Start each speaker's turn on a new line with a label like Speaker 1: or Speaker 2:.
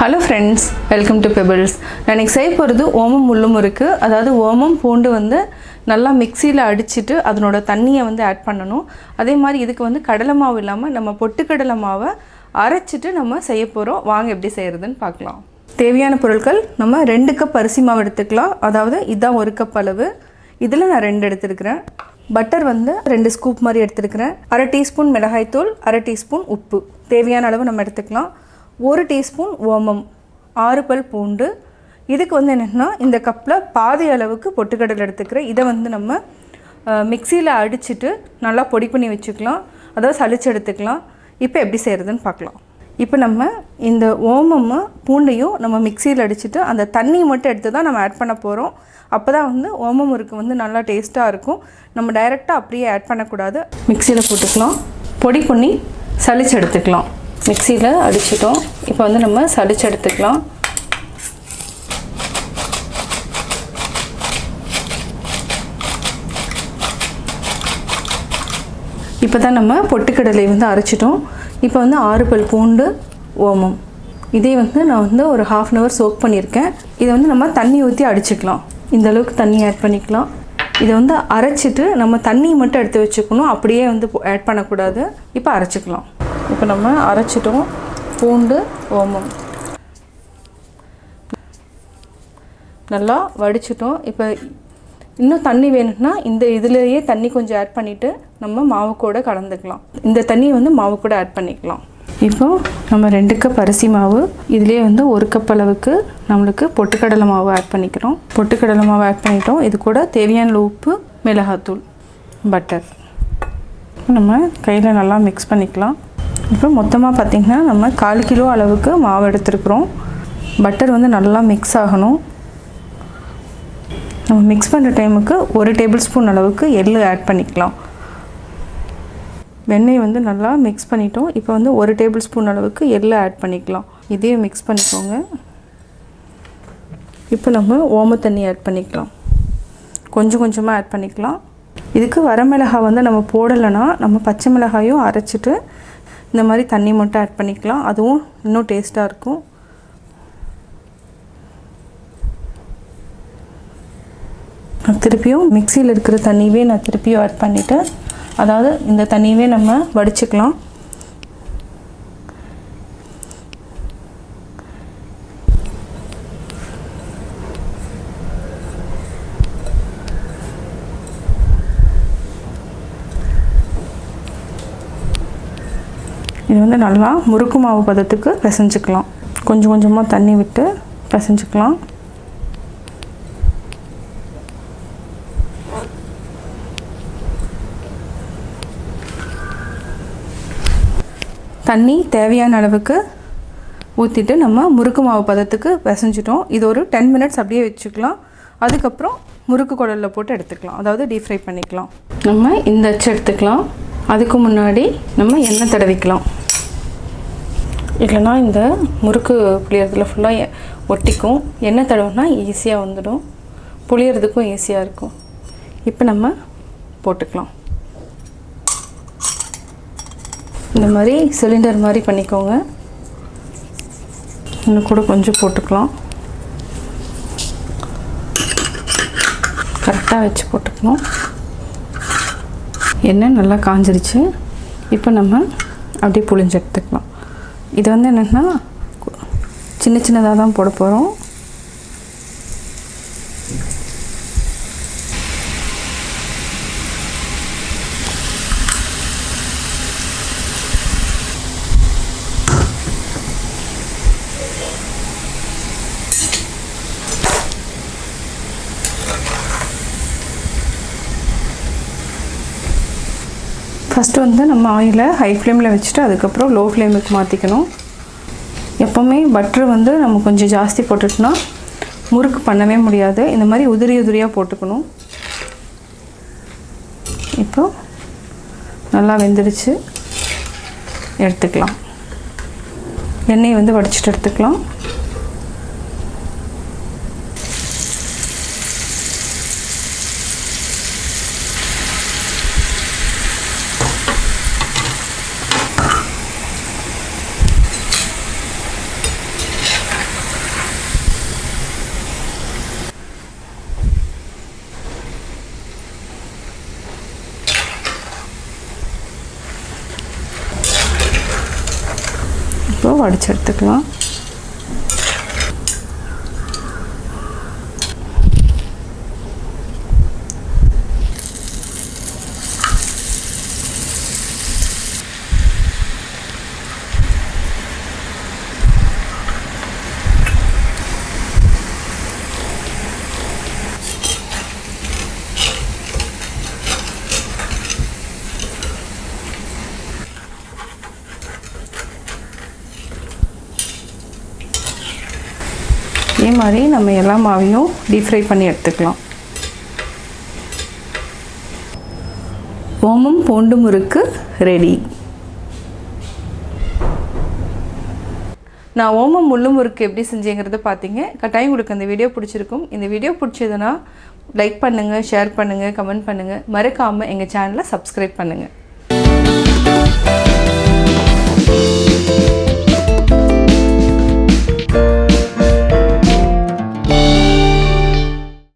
Speaker 1: Hello friends, welcome to Pebbles. நான் இன்னைக்கு செய்ய போறது ஓமம் முள்ளு முறுக்கு. அதாவது ஓமம் பூண்டு வந்து நல்லா மிக்ஸில அடிச்சிட்டு அதனோட தண்ணியை வந்து ஆட் பண்ணனும். அதே மாதிரி இதுக்கு வந்து கடலை மாவு இல்லாம நம்ம பொட்டுக்கடலை மாவை அரைச்சிட்டு நம்ம செய்ய போறோம். வாங்க எப்படி செய்யறதுன்னு பார்க்கலாம். தேவையான பொருட்கள் நம்ம 2 கப் அரிசி மாவு எடுத்துக்கலாம். அதாவது இதான் 1 கப் அளவு. இதுல நான் 2 எடுத்துக்கிறேன். பட்டர் வந்து 2 ஸ்கூப் மாதிரி எடுத்துக்கிறேன். 1/2 டீஸ்பூன் மிளகாய் தூள், 1/2 டீஸ்பூன் உப்பு. தேவையான அளவு நம்ம எடுத்துக்கலாம். 1 டீஸ்பூன் ஓமம், 6 பல் பூண்டு. இதுக்கு வந்து என்னன்னா இந்த கப்பில் பாதி அளவுக்கு பொட்டுக்கடலை எடுத்துக்கிறேன். இதை வந்து நம்ம மிக்சியில் அடிச்சுட்டு நல்லா பொடி பண்ணி வச்சுக்கலாம், அதாவது சளிச்சு எடுத்துக்கலாம். இப்போ எப்படி செய்கிறதுன்னு பார்க்கலாம். இப்போ நம்ம இந்த ஓமமும் பூண்டையும் நம்ம மிக்சியில் அடிச்சுட்டு அந்த தண்ணியை மட்டும் எடுத்து தான் நம்ம ஆட் பண்ண போகிறோம். அப்போ தான் வந்து ஓமம் முறுக்கு வந்து நல்லா டேஸ்ட்டாக இருக்கும். நம்ம டைரெக்டாக அப்படியே ஆட் பண்ணக்கூடாது. மிக்சியில் போட்டுக்கலாம், பொடி பண்ணி சளிச்சு எடுத்துக்கலாம். மிக்ஸியில் அடிச்சிட்டோம். இப்போ வந்து நம்ம சளிச்சு எடுத்துக்கலாம். இப்போ தான் நம்ம பொட்டுக்கடலை வந்து அரைச்சிட்டோம். இப்போ வந்து 6 பல் பூண்டு, ஓமம். இதே வந்து நான் வந்து ஒரு 1/2 hour சோக் பண்ணியிருக்கேன். இதை வந்து நம்ம தண்ணி ஊற்றி அடிச்சுக்கலாம். இந்த அளவுக்கு தண்ணி ஆட் பண்ணிக்கலாம். இதை வந்து அரைச்சிட்டு நம்ம தண்ணி மட்டும் எடுத்து வச்சுக்கணும், அப்படியே வந்து ஆட் பண்ணக்கூடாது. இப்போ அரைச்சிக்கலாம். இப்போ நம்ம அரைச்சிட்டோம் பூண்டு, ஓமம் நல்லா வடிச்சிட்டோம். இப்போ இன்னும் தண்ணி வேணும்னா இந்த இதுலேயே தண்ணி கொஞ்சம் ஆட் பண்ணிவிட்டு நம்ம மாவு கூட கலந்துக்கலாம். இந்த தண்ணியை வந்து மாவு கூட ஆட் பண்ணிக்கலாம். இப்போ நம்ம 2 கப் அரிசி மாவு, இதுலேயே வந்து 1 கப் அளவுக்கு நம்மளுக்கு பொட்டுக்கடலை மாவு ஆட் பண்ணிக்கிறோம். பொட்டுக்கடலை மாவு ஆட் பண்ணிட்டோம். இது கூட தேவையான உப்பு, மிளகாத்தூள், பட்டர் நம்ம கையில் நல்லா மிக்ஸ் பண்ணிக்கலாம். இப்போ மொத்தமாக பார்த்திங்கன்னா நம்ம 1/4 கிலோ அளவுக்கு மாவு எடுத்துருக்குறோம். பட்டர் வந்து நல்லா மிக்ஸ் ஆகணும். நம்ம மிக்ஸ் பண்ணுற டைமுக்கு 1 டேபிள் ஸ்பூன் அளவுக்கு எள்ளு ஆட் பண்ணிக்கலாம். வெண்ணெய் வந்து நல்லா மிக்ஸ் பண்ணிட்டோம். இப்போ வந்து 1 டேபிள் ஸ்பூன் அளவுக்கு எள்ளு ஆட் பண்ணிக்கலாம். இதையும் மிக்ஸ் பண்ணிக்கோங்க. இப்போ நம்ம ஓம தண்ணி ஆட் பண்ணிக்கலாம். கொஞ்சம் கொஞ்சமாக ஆட் பண்ணிக்கலாம். இதுக்கு வரமிளகாய் வந்து நம்ம போடலைன்னா நம்ம பச்சை மிளகாயும் அரைச்சிட்டு இந்த மாதிரி தண்ணி மட்டும் ஆட் பண்ணிக்கலாம். அதுவும் இன்னும் டேஸ்ட்டாக இருக்கும். நான் திருப்பியும் மிக்சியில் இருக்கிற தண்ணியவே நான் திருப்பியும் ஆட் பண்ணிவிட்டு, அதாவது இந்த தண்ணியவே நம்ம வடிச்சுக்கலாம். இது வந்து நல்லா முறுக்கு மாவு பதத்துக்கு பிசைஞ்சிக்கலாம். கொஞ்சம் கொஞ்சமாக தண்ணி விட்டு பிசைஞ்சிக்கலாம். தண்ணி தேவையான அளவுக்கு ஊற்றிட்டு நம்ம முறுக்கு மாவு பதத்துக்கு பிசைஞ்சிட்டோம். இது ஒரு 10 minutes அப்படியே வச்சுக்கலாம். அதுக்கப்புறம் முறுக்கு குழலில் போட்டு எடுத்துக்கலாம், அதாவது டீப் ஃப்ரை பண்ணிக்கலாம். நம்ம இந்த அச்சு எடுத்துக்கலாம். அதுக்கு முன்னாடி நம்ம எண்ணெய் தடவிக்கலாம். இல்லைனா இந்த முறுக்கு புளியறதுல ஃபுல்லாக ஒட்டிக்கும். எண்ணெய் தடவுனா ஈஸியாக வந்துடும், புளியறதுக்கும் ஈஸியாக இருக்கும். இப்போ நம்ம போட்டுக்கலாம். இந்த மாதிரி சிலிண்டர் மாதிரி பண்ணிக்கோங்க. இன்னும் கூட கொஞ்சம் போட்டுக்கலாம். கரெக்டாக வச்சு போட்டுக்கணும். எண்ணெய் நல்லா காஞ்சிருச்சு. இப்போ நம்ம அப்படியே புளிஞ்சு எடுத்துக்கலாம். இது வந்து என்னென்னா சின்ன சின்னதாக தான் போட போகிறோம். ஃபஸ்ட்டு வந்து நம்ம ஆயிலை ஹை ஃப்ளேமில் வச்சுட்டு அதுக்கப்புறம் லோ ஃப்ளேமுக்கு மாற்றிக்கணும். எப்போவுமே பட்டர் வந்து நம்ம கொஞ்சம் ஜாஸ்தி போட்டுட்டோம்னா முறுக்கு பண்ணவே முடியாது. இந்த மாதிரி உதிரி உதிரியாக போட்டுக்கணும். இப்போ நல்லா வெந்துடுச்சு, எடுத்துக்கலாம். எண்ணெயை வந்து வடிச்சிட்டு எடுத்துக்கலாம். வடிச்சு எடுத்துக்கலாம். இதே மாதிரி நம்ம எல்லா மாவையும் டீப் ஃப்ரை பண்ணி எடுத்துக்கலாம். ஓமம் பூண்டு முறுக்கு ரெடி. நான் ஓமம் முள்ளு முறுக்கு எப்படி செஞ்சேங்கிறத பார்த்தீங்க. கட்டாயம் உங்களுக்கு அந்த வீடியோ பிடிச்சிருக்கும். இந்த வீடியோ பிடிச்சதுன்னா லைக் பண்ணுங்கள், ஷேர் பண்ணுங்கள், கமெண்ட் பண்ணுங்கள். மறக்காமல் எங்கள் சேனலை சப்ஸ்கிரைப் பண்ணுங்கள்.